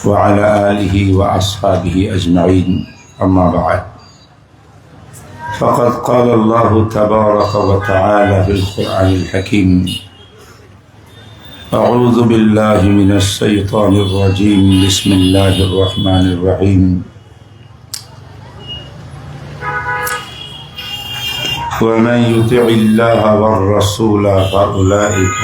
وعلى آله وأصحابه أجمعين أما بعد فقد قال الله تبارك وتعالى في القرآن الحكيم أعوذ بالله من الشيطان الرجيم بسم الله الرحمن الرحيم ومن يطع الله والرسول فأولئك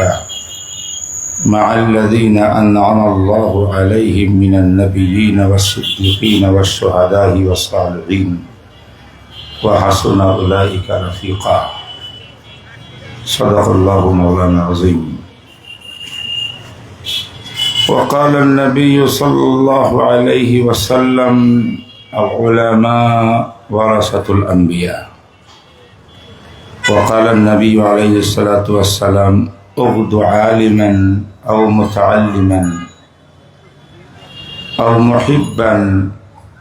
مع الذين أنعم الله عليهم من النبيين والصديقين والشهداء والصالحين وحسن أولئك رفيقا صدق الله مولانا العظيم وقال النبي صلى الله عليه وسلم العلماء ورثة الأنبياء وقال النبي عليه الصلاة والسلام اغد عالما أو متعلما أو محبا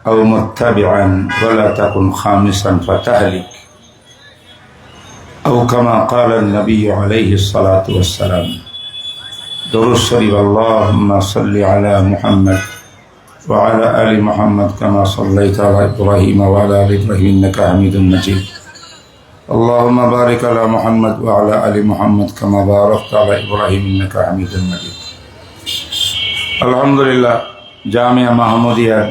أو متبعا ولا تكن خامسا فتهلك أو كما قال النبي عليه الصلاة والسلام درود شريف اللهم صل على محمد وعلى آل محمد كما صليت على إبراهيم وعلى آل إبراهيم إنك حميد مجيد اللهم بارك على محمد وعلى آل محمد كما باركت على إبراهيم إنك حميد مجيد الحمد لله জামিয়া মাহমুদিয়ার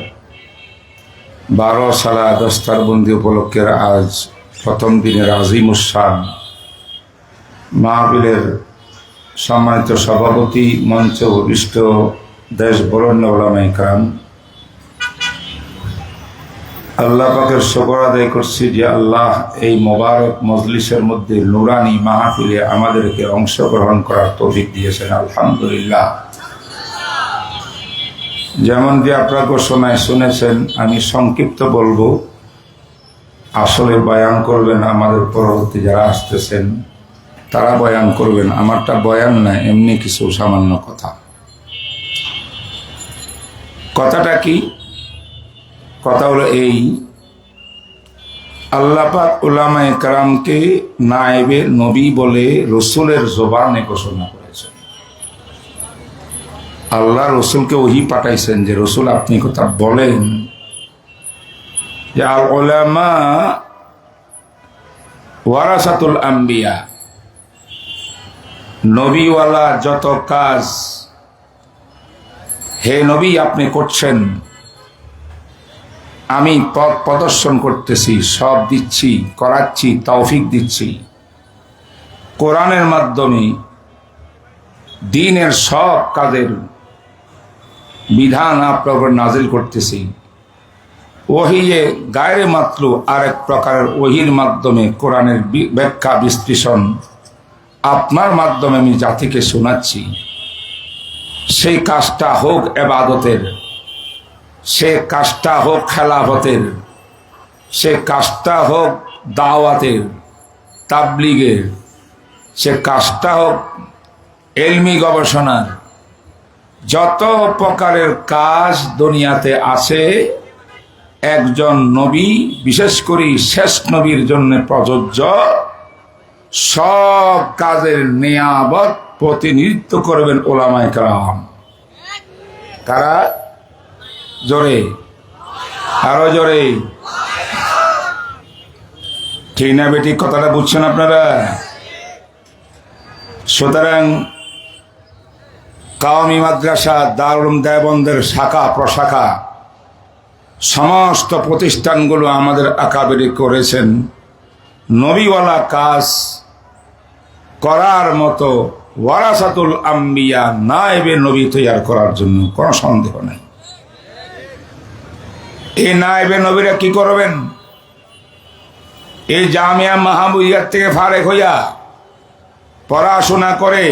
12 সালা দস্তারবন্দি উপলক্ষের আজ প্রথম দিনের আজিমুস-শান মাহফিলের সম্মানিত সভাপতি, মঞ্চে উপবিষ্ট দেশ বরেণ্য উলামায়ে কেরাম, আল্লাহ পাকের শুকর আদায় করছি যে আল্লাহ এই মোবারক মজলিসের মধ্যে নুরানি মাহফিলে আমাদেরকে অংশগ্রহণ করার তৌফিক দিয়েছেন। আলহামদুলিল্লাহ। যেমন যে আপনারা ঘোষণায় শুনেছেন, আমি সংক্ষিপ্ত বলবো, আসলে বয়ান করবেন আমাদের পরবর্তী যারা আসতেছেন তারা বয়ান করবেন। আমারটা বয়ান না, এমনি কিছু সামান্য কথা। কথাটা কি? কথা হলো এই, আল্লাহ পাক উলামায়ে কেরামকে নায়েবে নবী বলে রসুলের জবানে ঘোষণা করেছেন। আল্লাহ রসুলকে ওহী পাঠাইছেন যে রসুল আপনি কথা বলেন যে আল উলামা ওয়ারাসাতুল আম্বিয়া, নবীওয়ালা যত কাজ হে নবী আপনি করছেন, আমি পথ প্রদর্শন করতেছি, সব দিচ্ছি, করাচ্ছি, তৌফিক দিচ্ছি। কোরআনের মাধ্যমে দ্বীনের সব কাজের বিধান আপনার উপর নাজিল করতেছি। ওহিয়ে গায়রে মাতলু আরেক প্রকারের ওহির মাধ্যমে কোরআনের ব্যাখ্যা বিশ্লেষণ আপনার মাধ্যমে আমি জাতিকে শোনাচ্ছি। সেই কাজটা হোক ইবাদতের, সে কাজটা হোক খেলাফতের, সে কাজটা হোক দাওয়াতের, তাবলীগের, সে কাজটা হোক ইলমি গবেষণার, যত প্রকারের কাজ দুনিয়াতে আছে একজন নবী, বিশেষ করে শেষ নবীর জন্য প্রযোজ্য। সব কাজের নিয়ামত প্রতিনিধিত্ব করবেন উলামায়ে কেরাম। কারা? জোরে, আরো জোরে। ঠিক না বেটি? কথাটা বুঝছেন আপনারা? সুতরাং কাওমি মাদ্রাসা, দারুল দেওবন্দের শাখা প্রশাখা সমস্ত প্রতিষ্ঠানগুলো আমাদের আকাবেরি করেছেন নবীওয়ালা কাজ করার মতো ওয়ারাসাতুল আম্বিয়া নায়েবে নবী তৈরি করার জন্য কোনো সন্দেহ নেই। এই নায়েবে নবীরা কি করবেন? এই জামিয়া মাহমুদিয়ার থেকে ফারেক হইয়া পড়াশোনা করে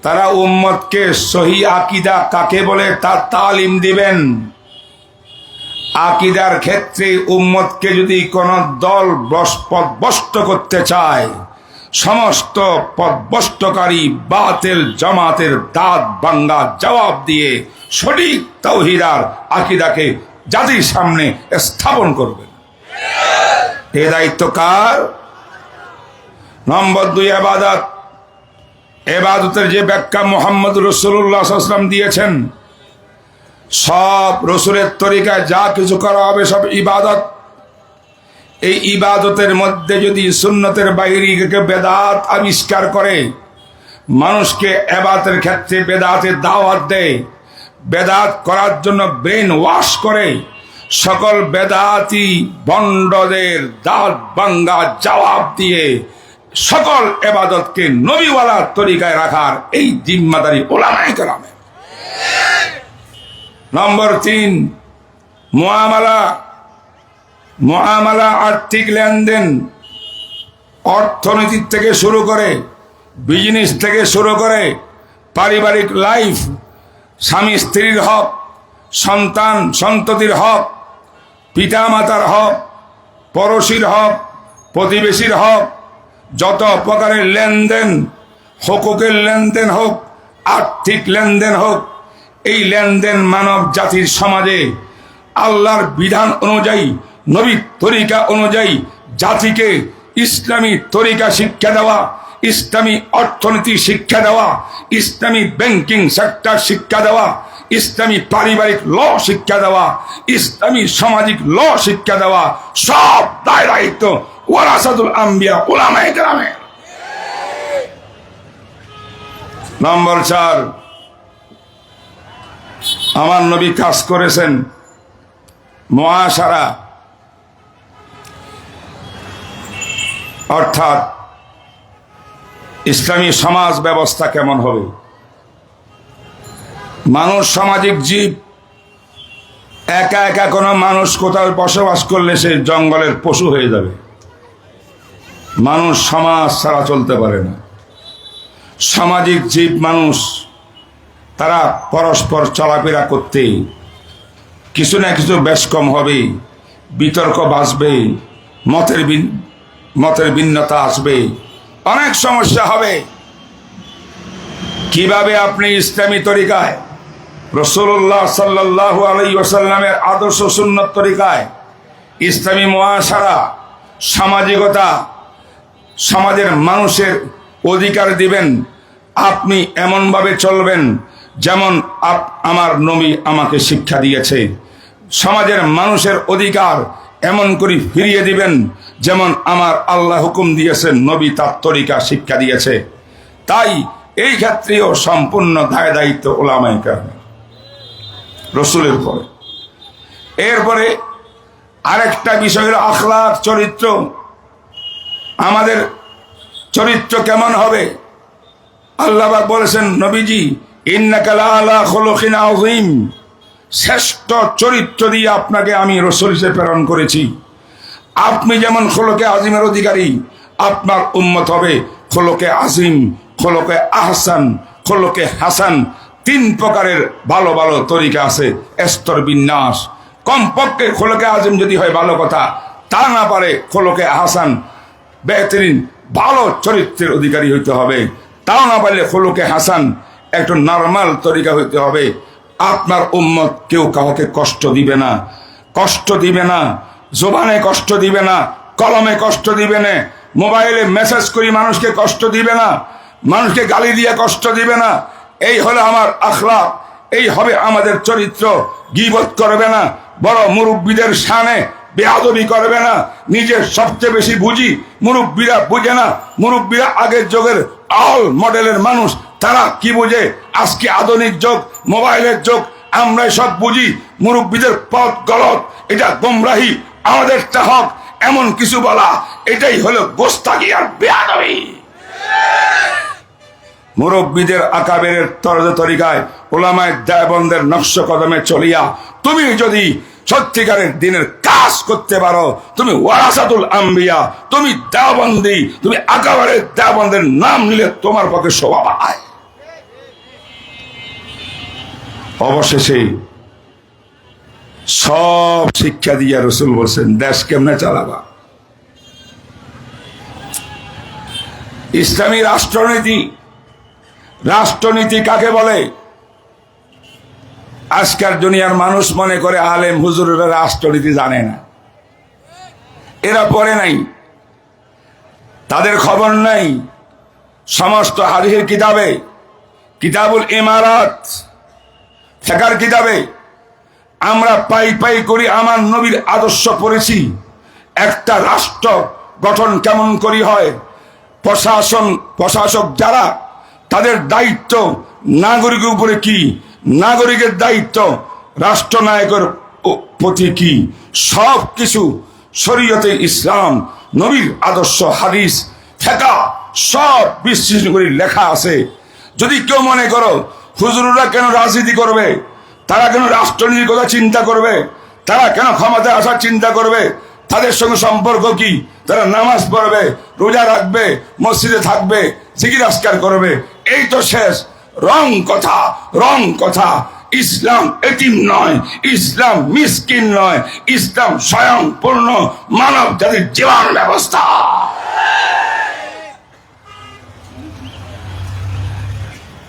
তারা উম্মতকে সহি আকীদা কাকে বলে তার তালিম দিবেন। আকীদার ক্ষেত্রে উম্মতকে যদি কোন দল পথভ্রষ্ট করতে চায়, সমস্ত পথভ্রষ্টকারী বাতিল জামাতের দাঁত ভাঙ্গা জবাব দিয়ে সঠিক তাওহীদ আর আকীদাকে জাতির সামনে স্থাপন করবেন। এই দায়িত্ব কার? নম্বর 2, ইবাদত। ইবাদতের যে ব্যাখ্যা মুহাম্মদ রাসূলুল্লাহ সাল্লাল্লাহু আলাইহি ওয়াসাল্লাম দিয়েছেন, সব রসুলের তরিকায় যা কিছু করা হবে সব ইবাদত। এই ইবাদতের মধ্যে যদি সুন্নতের বাইরে বেদাত আবিষ্কার করে, মানুষকে ইবাদতের ক্ষেত্রে বেদাতের দাওয়াত দেয়, বেদাত করার জন্য ব্রেন ওয়াশ করে, সকল বেদাতি ভণ্ডদের দাঁত ভাঙ্গা জবাব দিয়ে সকল ইবাদতকে নবীওয়ালার তরিকায় রাখার এই জিম্মাদারি উলামায়ে কেরামের। নম্বর 3, মুআমালা আর্থিক লেনদেন, অর্থনীতি থেকে শুরু করে, বিজনেস থেকে শুরু করে, পারিবারিক লাইফ, স্বামী স্ত্রীর হক, সন্তান সন্ততির হক, পিতা মাতার হক, পড়োশির হক, প্রতিবেশীর হক, যত প্রকারের লেনদেন, হুকুকের লেনদেন হোক, আর্থিক লেনদেন হোক, এই লেনদেন মানব জাতির সমাজে আল্লাহর বিধান অনুযায়ী, নবীর তরিকা অনুযায়ী জাতিকে ইসলামী তরিকা শিক্ষা দেওয়া, ইসলামী অর্থনীতি শিক্ষা দেওয়া, ইসলামী ব্যাংকিং সেক্টর শিক্ষা দেওয়া, ইসলামী পারিবারিক ল শিক্ষা দেওয়া, ইসলামী সামাজিক ল শিক্ষা দেওয়া, সব দায়িত্ব ওয়ারাসাতুল আম্বিয়া উলামায়ে কেরামের। নম্বর 4, আমার নবী কাজ করেছেন মুআশারা, অর্থাৎ ইসলামী সমাজ ব্যবস্থা কেমন হবে। মানুষ সামাজিক জীব, একা একা কোনো মানুষ কোথাও বসবাস করলে সে জঙ্গলের পশু হয়ে যাবে। মানুষ সমাজ ছাড়া চলতে পারে না। সামাজিক জীব মানুষ, তারা পরস্পর চলাফেরা করতে কিছু না কিছু বেশ কম হবে, বিতর্ক বাঁচবে, মতের ভিন্নতা আসবে, অনেক সমস্যা হবে। কিভাবে আপনি ইসলামী তরিকায় রাসূলুল্লাহ সাল্লাল্লাহু আলাইহি ওয়াসাল্লামের আদর্শ সুন্নত তরিকায় ইসলামী মুআশারা, সামাজিকতা, সমাজের মানুষের অধিকার দিবেন, আপনি এমনভাবে চলবেন যেমন আমার নবী আমাকে শিক্ষা দিয়েছে। সমাজের মানুষের অধিকার এমন করে ফিরিয়ে দিবেন যেমন আমার আল্লাহ হুকুম দিয়েছেন, নবী তার তরিকা শিক্ষা দিয়েছে। তাই এই ক্ষেত্রেও সম্পূর্ণ দায়িত্ব উলামায়ে কেরামের, রসুলের পরে। এরপরে আরেকটা বিষয় হলো আখলাক, চরিত্র। আমাদের চরিত্র কেমন হবে? আল্লাহ পাক বলেছেন, নবীজি ইন্নাকা লাআলা খুলুকিন আযীম, শ্রেষ্ঠ চরিত্র দিয়ে আপনাকে আমি রাসূল হিসেবে প্রেরণ করেছি। আপনি যেমন খুলুকে আযীমের অধিকারী, আপনার উম্মত হবে খুলুকে আযীম, খুলুকে আহসান, খুলুকে হাসান। 3 প্রকারের ভালো ভালো তরিকা আছে, স্তর বিন্যাস। কমপক্ষে খুলুকে আযীম যদি হয় ভালো কথা, তা না পারে খুলুকে আহসান, বেহতরিন ভালো চরিত্রের অধিকারী হইতে হবে। তাও না পারলে খুলুকে হাসান, একটু নরমাল তরিকা হইতে হবে। আপনার উম্মত কেউ কাউকে কষ্ট দিবে না, কষ্ট দিবে না, জবানে কষ্ট দিবে না, কলমে কষ্ট দিবে না, মোবাইলে মেসেজ করি মানুষকে কষ্ট দিবে না, মানুষকে গালি দিয়ে কষ্ট দিবে না। এই হলো আমার আখলাক, এই হবে আমাদের চরিত্র। গীবত করবে না, বড় মুরব্বীদের শানে বেয়াদবি করবে না। নিজের সবচেয়ে বেশি বুঝি, মুরব্বীরা বুঝে না। মুরব্বীরা আগের যুগের অল মডেলের মানুষ, তারা কি বুঝে? আজকে আধুনিক যুগ, মোবাইলের যুগ, আমরাই সব বুঝি। মুরব্বীদের পথ গলত, এটা গোমরাহি, আমাদের হক, এমন কিছু বলা, এটাই হলো গোস্তাকি আর বেয়াদবি। মুরব্বীদের আকাবেরের তরিকায়, উলামায়ে দেওবন্দের নকশ কদমে চলিয়া তুমি যদি সত্যিকারের দিনের কাজ করতে পারো, তুমি ওয়ারাসাতুল আম্বিয়া, তুমি দেওবন্দি, তুমি আকাবেরের দেওবন্দের নাম নিলে তোমার পক্ষে শোভা পায়। অবশেষে সব শিক্ষা দিয়ে রাসূল বলছেন দেশ কেমনে চালাবা। ইসলামী রাষ্ট্রনীতি, রাষ্ট্রনীতি কাকে বলে? আজকাল দুনিয়ার মানুষ মনে করে আলেম হুজুরেরা রাষ্ট্রনীতি জানে না, এরা পড়ে নাই, তাদের খবর নাই। সমস্ত হাদিসের কিতাবে, কিতাবুল ইমারাত ফিকহের কিতাবে আমরা পাই পাই করি আমার নবীর আদর্শ পড়েছি। একটা রাষ্ট্র গঠন কেমন করি হয়, প্রশাসক যারা, তাদের দায়িত্ব নাগরিকের উপরে কি, নাগরিকের দায়িত্ব রাষ্ট্রনায়কের প্রতি কি, সব কিছু শরীয়তে ইসলাম, নবীর আদর্শ, হাদিস, ফিকহ সব বিশ্লেষণ করে লেখা আছে। যদি কেউ মনে করো হুজুররা কেন রাজনীতি করবে, তারা কেন রাষ্ট্রনীতির কথা চিন্তা করবে, তারা কেন ক্ষমতায় আসার চিন্তা করবে, তাদের সঙ্গে সম্পর্ক কি, তারা নামাজ পড়বে, রোজা রাখবে, মসজিদে থাকবে, জিকির আজকার করবে, এই তো শেষ। রং কথা, রং কথা। ইসলাম এতিম নয়, ইসলাম মিসকিন নয়, ইসলাম স্বয়ং পূর্ণ মানব জাতির জীবন ব্যবস্থা।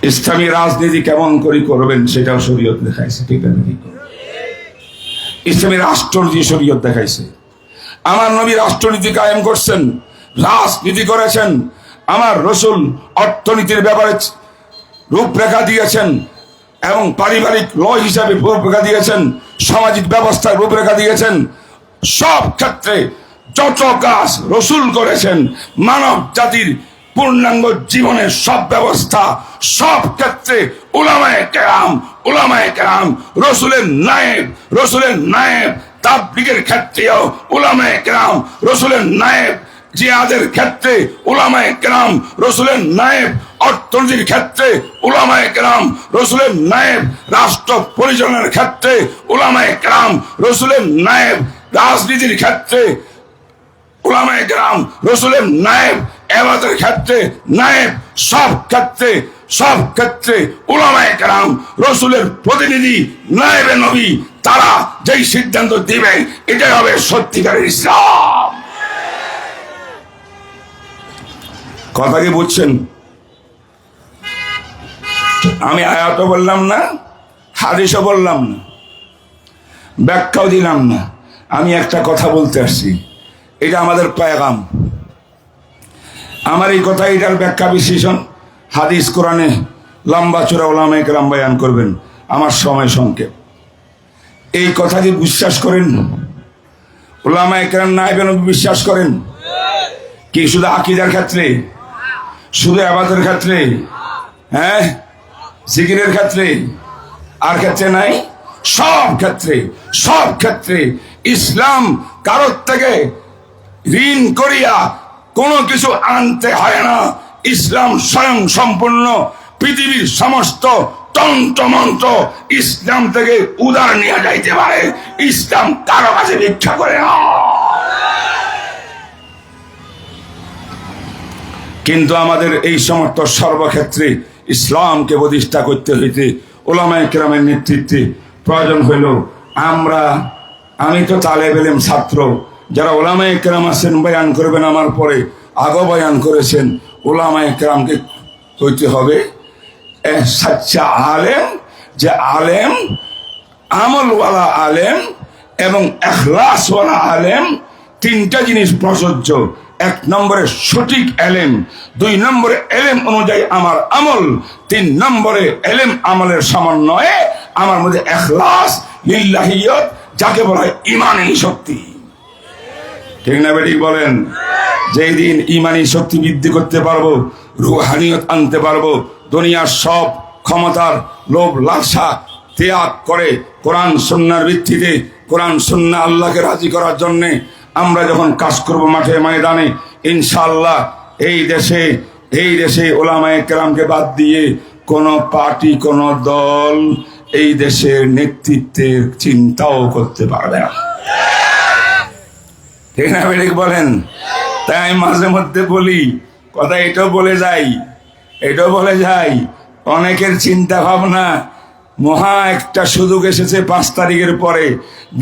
ইসলামী রাজনীতি কেমন করে করবেন সেটাও শরীয়ত দেখাইছে, ঠিক আছে? ইসলামী রাষ্ট্রনীতি শরীয়ত দেখাইছে। আমার নবী রাষ্ট্রনীতি কায়েম করছেন, রাজনীতি করেছেন। আমার রসুল অর্থনীতির ব্যাপারে রূপরেখা দিয়েছেন এবং পারিবারিক ল হিসাবে রূপরেখা দিয়েছেন, সামাজিক ব্যবস্থার রূপরেখা দিয়েছেন। সব ক্ষেত্রে যত কাজ রসুল করেছেন, মানব জাতির পূর্ণাঙ্গ জীবনের সব ব্যবস্থা, সব ক্ষেত্রে উলামায়ে কেরাম রসুলের নায়েব, রসুলের নায়েব। তাবলীগের ক্ষেত্রেও উলামায়ে কেরাম রসুলের নায়েব, জিহাদের ক্ষেত্রে উলামায়ে কেরাম রসুলের নায়েব, অর্থনীতির ক্ষেত্রে উলামায়ে কেরাম রসুলের নায়েব, রাষ্ট্র পরিচালনার ক্ষেত্রে উলামায়ে কেরাম রসুলের নায়েব, রাজনীতির ক্ষেত্রে উলামায়ে কেরাম রসুলের নায়েব, ইবাদতের ক্ষেত্রে নায়েব, সব ক্ষেত্রে উলামায়ে কেরাম রসুলের প্রতিনিধি, নায়েবে নবী। তারা যেই সিদ্ধান্ত দিবে এটাই হবে সত্যিকারের ইসলাম। কথা কি বুঝছেন? আমি আয়াতও বললাম না, হাদিসও বললাম না, ব্যাখ্যাও দিলাম না। আমি একটা কথা বলতে আসছি, এটা আমাদের পেগাম। আমার এই কথা, এটার ব্যাখ্যা বিশ্লেষণ হাদিস কোরআনে লম্বা চূড়া উলামায়ে কেরাম বয়ান করবেন, আমার সময় সংক্ষেপ। এই কথা কি বিশ্বাস করেন? উলামায়ে কেরাম নায়েবে নবী বিশ্বাস করেন কি? শুধু আকীদার ক্ষেত্রে, শুধু ইবাদতের ক্ষেত্রে, হ্যাঁ, জিকিরের ক্ষেত্রে, আর ক্ষেত্রে নাই? সব ক্ষেত্রে ইসলাম কারোর থেকে ঋণ করিয়া কোনো কিছু আনতে হয় না। ইসলাম স্বয়ং সম্পূর্ণ, পৃথিবীর সমস্ত তন্ত্রমন্ত্র ইসলাম থেকে উদার নিয়ে যাইতে পারে। ইসলাম কারো কাছে ভিক্ষা করে না। কিন্তু আমাদের এই সমস্ত সর্বক্ষেত্রে ইসলামকে প্রতিষ্ঠা করতে হইতে উলামায়ে কেরামের নেতৃত্বে প্রয়োজন হইল। আমি তো তালেব ইলম ছাত্র, যারা উলামায়ে কেরাম আছেন বয়ান করবেন আমার পরে, আগেও বয়ান করেছেন, উলামায়ে কেরামকে হইতে হবে সাচ্চা আলেম, যে আলেম আমলওয়ালা আলেম এবং ইখলাসওয়ালা আলেম। তিনটা জিনিস প্রযোজ্য। 1 নম্বরে সঠিক এলেম, 2 নম্বরে এলেম অনুযায়ী আমার আমল, 3 নম্বরে এলেম আমলের সমন্বয়ে আমার মধ্যে ইখলাস, লিল্লাহিয়ত, যাকে বলা হয় ঈমানী শক্তি। ঠিক না বেটি বলেন? যেই দিন ঈমানী শক্তি বৃদ্ধি করতে পারবো, রুহানিয়ত আনতে পারবো, দুনিয়ার সব ক্ষমতার লোভ লালসা ত্যাগ করে কোরআন সুন্নাহর ভিত্তিতে, কোরআন সুন্নাহ আল্লাহকে রাজি করার জন্যে আমরা যখন কাজ করব মাঠে ময়দানে, ইনশাআল্লাহ এই দেশে উলামায়ে কেরামকে বাদ দিয়ে কোন পার্টি, কোন দল এই দেশের নেতৃত্বের চিন্তাও করতে পারবে না। ঠিক না বেটি বলেন? তাই আমি মাঝে মধ্যে বলি, কথা এটাও বলে যাই, অনেকের চিন্তা ভাবনা, মহা একটা সুযোগ এসেছে 5 তারিখের পরে,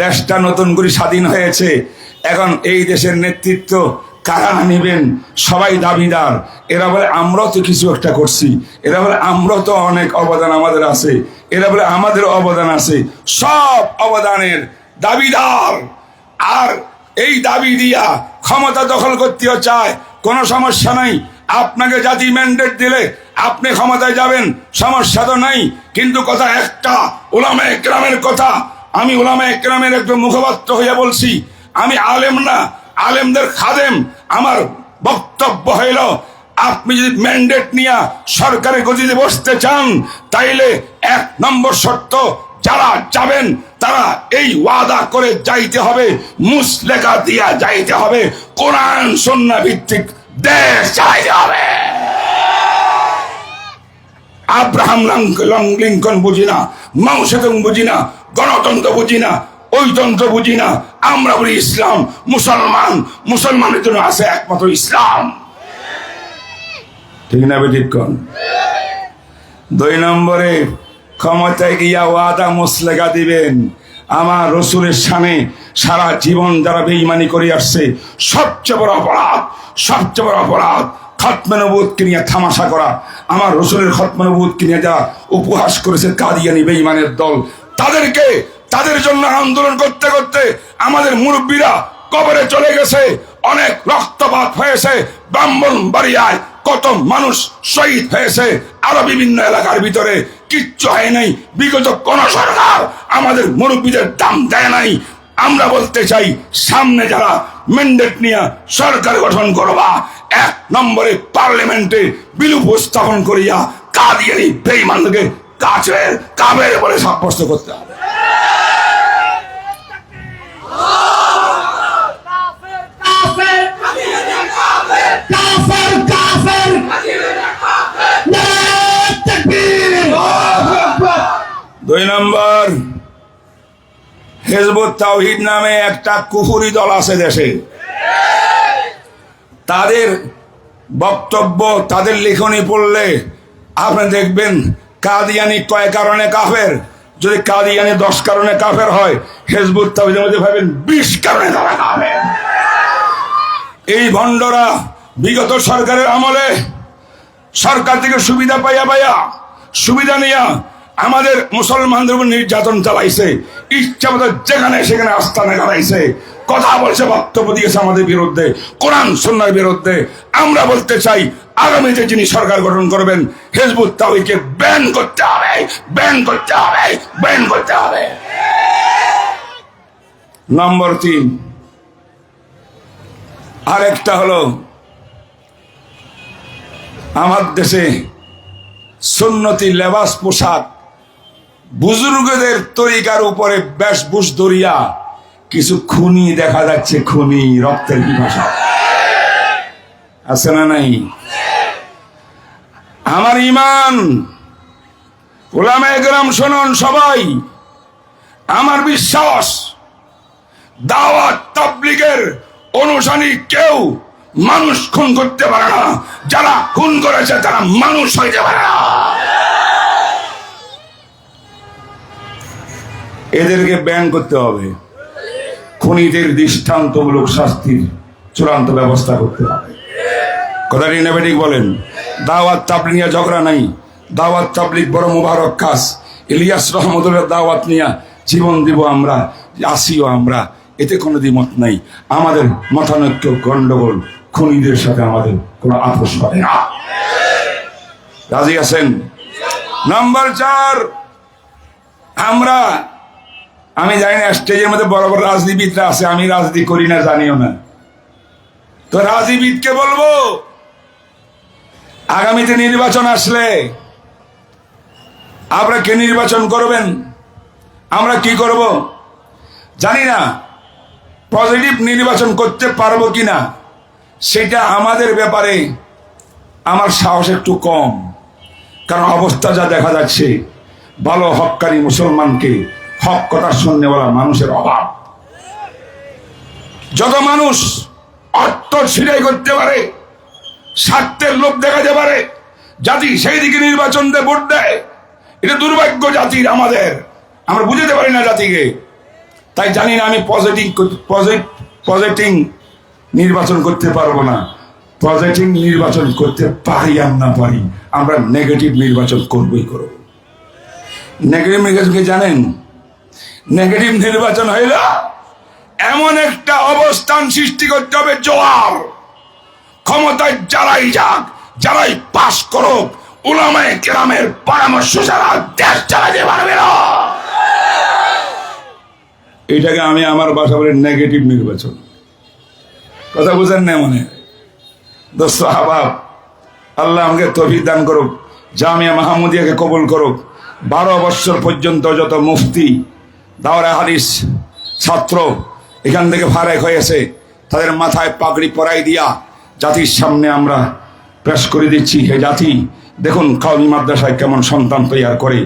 দেশটা নতুন করে স্বাধীন হয়েছে। এখন এই দেশের নেতৃত্ব কারা নেবেন? সবাই দাবিদার। এরা বলে আমরাও তো কিছু একটা করছি, এরা বলে আমরাও তো অনেক অবদান আমাদের আছে, এরা বলে আমাদের অবদান আছে। সব অবদানের দাবিদার, আর এই দাবি দিয়া ক্ষমতা দখল করতেও চায়। কোনো সমস্যা নাই, আপনাকে জাতি ম্যান্ডেট দিলে আপনি ক্ষমতায় যাবেন, সমস্যা তো নাই। কিন্তু কথা একটা, উলামায়ে কেরামের কথা। আমি উলামায়ে কেরামের একজন মুখপাত্র হইয়া বলছি, আমি আলেম না, আলেমদের খাদেম। আমার বক্তব্য হইল, আপনি যদি ম্যান্ডেট নিয়ে সরকারের গদিতে বসতে চান, তাইলে 1 নম্বর শর্ত, যারা যাবেন তারা এই ওয়াদা করে যাইতে হবে, মুসলেখা দিয়া যাইতে হবে, কোরআন সুন্নাহ ভিত্তিক দেশ চালাইতে হবে। আব্রাহাম লিঙ্কন বুঝি না, মাও সেতুং বুঝি না, গণতন্ত্র বুঝি না, ওই তন্ত্র বুঝি না। আমরা বলি ইসলাম, মুসলমান, মুসলমানের জন্য আছে একমাত্র ইসলাম। ঠিক না বেঠিক কোন? 2 নম্বরে, ক্ষমতায় গিয়া ওয়াদা মুসলেখা দিবেন। আমার রসুলের সামনে সারা জীবন যারা বেঈমানি করে আসছে, সবচেয়ে বড় অপরাধ, সবচেয়ে বড় অপরাধ খতমে নবুয়তকে নিয়ে তামাশা করা। আমার রসুলের খতমে নবুয়তকে নিয়ে যারা উপহাস করেছে কাদিয়ানি বেঈমানের দল, তাদেরকে, তাদের জন্য আন্দোলন করতে করতে আমাদের মুরব্বীরা কবরে চলে গেছে, অনেক রক্তপাত হয়েছে। ব্রাহ্মণবাড়িয়ায় কত মানুষ শহীদ হয়েছে, আরো বিভিন্ন এলাকার ভিতরে কিচ্ছু হয় নাই। বিগত কোন সরকার আমাদের মুরব্বীদের দাম দেয় নাই। আমরা বলতে চাই, সামনে যারা ম্যান্ডেট নিয়ে সরকার গঠন করবা, 1 নম্বরে পার্লামেন্টে বিল উপস্থাপন করিয়া কাদিয়ানি বেঈমানকে কাফের কাফের বলে সাব্যস্ত করতে হবে। দুই নম্বর, হিজবুত তাওহীদ নামে একটা কুফরি দল আছে দেশে। তাদের বক্তব্য, তাদের লেখনী পড়লে আপনি দেখবেন কাদিয়ানি কয় কারণে কাফের। যদি কাদিয়ানি 10 কারণে কাফের হয়, হিজবুত তাওহীদের মধ্যে ভাবেন 20 কারণে তারা কাফের। এই ভণ্ডরা বিগত সরকারের আমলে সরকার থেকে সুবিধা পাইয়া সুবিধা নিয়া আমাদের মুসলমানদের উপর নির্যাতন চালাইছে, ইচ্ছা মতো যেখানে সেখানে আস্তানা গাড়াইছে, কথা বলছে, বক্তব্য দিয়েছে আমাদের বিরুদ্ধে, কোরআন সুন্নাহর বিরুদ্ধে। আমরা বলতে চাই, আগামীতে যিনি সরকার গঠন করবেন, হিজবুত তাওহীদকে ব্যান করতে হবে, ব্যান করতে হবে, ব্যান করতে হবে। নম্বর 3, আরেকটা হলো, আমার দেশে সুন্নতি লেবাস পোশাক, বুজুর্গদের তরিকার উপরে বেশভূষ ধরিয়া কিছু খুনি দেখা যাচ্ছে, খুনি, রক্তের পিপাসা আছে না নাই? আমার ইমান, উলামায়ে কেরাম শুনুন সবাই, আমার বিশ্বাস, দাওয়াত তাবলীগের অনুসারী কেউ মানুষ খুন করতে পারে না। যারা খুন করেছে তারা মানুষ হইতে পারে না। এদেরকে ব্যান করতে হবে, খুনিদের দৃষ্টান্তমূলক শাস্তির চূড়ান্ত ব্যবস্থা করতে হবে। কথাটি নেবে ঠিক বলেন? দাওয়াত তাবলীগ নিয়ে ঝগড়া নাই, দাওয়াত তাবলীগ বড় মুবারক কাজ। ইলিয়াস রহমতুল্লাহ দাওয়াত নিয়ে জীবন দিব আমরা, আসিও আমরা, এতে কোনো দ্বিমত নাই। আমাদের মতানৈক্য, গন্ডগোল, খুনিদের সাথে আমাদের কোনো আপোষ হবে না। রাজি আছেন? নাম্বার 4, আমরা, আমি জানি না স্টেজের মধ্যে বড় বড় রাজনীতিবিদরা আছে, আমি রাজনীতি করি না, জানিও না, তো রাজনীতিবিদকে বলবো, আগামীতে নির্বাচন আসলে আপনারা কে নির্বাচন করবেন, আমরা কি করব জানি না। পজিটিভ নির্বাচন করতে পারবো কিনা সেটা আমাদের ব্যাপারে আমার সাহস একটু কম, কারণ অবস্থা যা দেখা যাচ্ছে, ভালো হক্কানি মুসলমানকে, হক কথা শুননেওয়ালা মানুষের অভাব। যত মানুষ অর্থ ছিড়াই করতে পারে, স্বার্থের লোভ দেখাতে পারে, জাতি সেই দিকে নির্বাচন দিয়ে ভোট দেয়। এটা দুর্ভাগ্য জাতির আমাদের, আমরা বুঝতে পারি না জাতিকে। তাই জানি না আমি পজিটিভ নির্বাচন করতে পারবো না। পজিটিভ নির্বাচন করতে পারি আর না পারি, আমরা নেগেটিভ নির্বাচন করবই করব। নেগেটিভ নির্বাচনকে জানেন? নেগেটিভ নির্বাচন হইল এমন একটা অবস্থান সৃষ্টি করতে হবে, জোয়ার, ক্ষমতায় যারাই যাক যারাই পাশ করুক, উলামায়ে কেরামের পরামর্শ ছাড়া দেশ চালাতে পারবে না। এটাকে আমি আমার ভাষা বলি নেগেটিভ নির্বাচন। কথা বুঝেন না মনে? দোস্ত আহবাব, আল্লাহ আমাকে তৌফিক দান করুক, জামিয়া মাহমুদিয়াকে কবুল করুক। 12 বছর পর্যন্ত যত মুফতি, দাওরা হাদিস ছাত্র এখান থেকে ফারেক হয়েছে, তাদের মাথায় পাগড়ি পরাই দিয়া জাতির সামনে আমরা পেশ করে দিচ্ছি, হে জাতি দেখুন কওমি মাদ্রাসায় কেমন সন্তান তৈয়ার করে।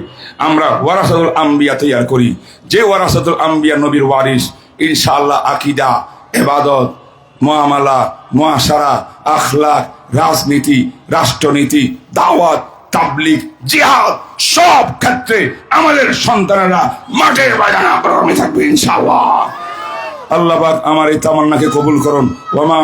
আমরা ওয়ারাসাতুল আম্বিয়া তৈয়ার করি, যে ওয়ারাসাতুল আম্বিয়া নবীর ওয়ারিস। ইনশাআল্লাহ আকীদা, ইবাদত, মুআমালা, মুআশারা, আখলাক, রাজনীতি, রাষ্ট্রনীতি, দাওয়াত, তাবলীগ, জিহাদ সব ক্ষেত্রে আমাদের সন্তানেরা মাঠের ময়দানে আগ্রহী থাকবে ইনশাআল্লাহ। আল্লাহ পাক আমার এই তামান্নাকে কবুল করুন। ওয়া মা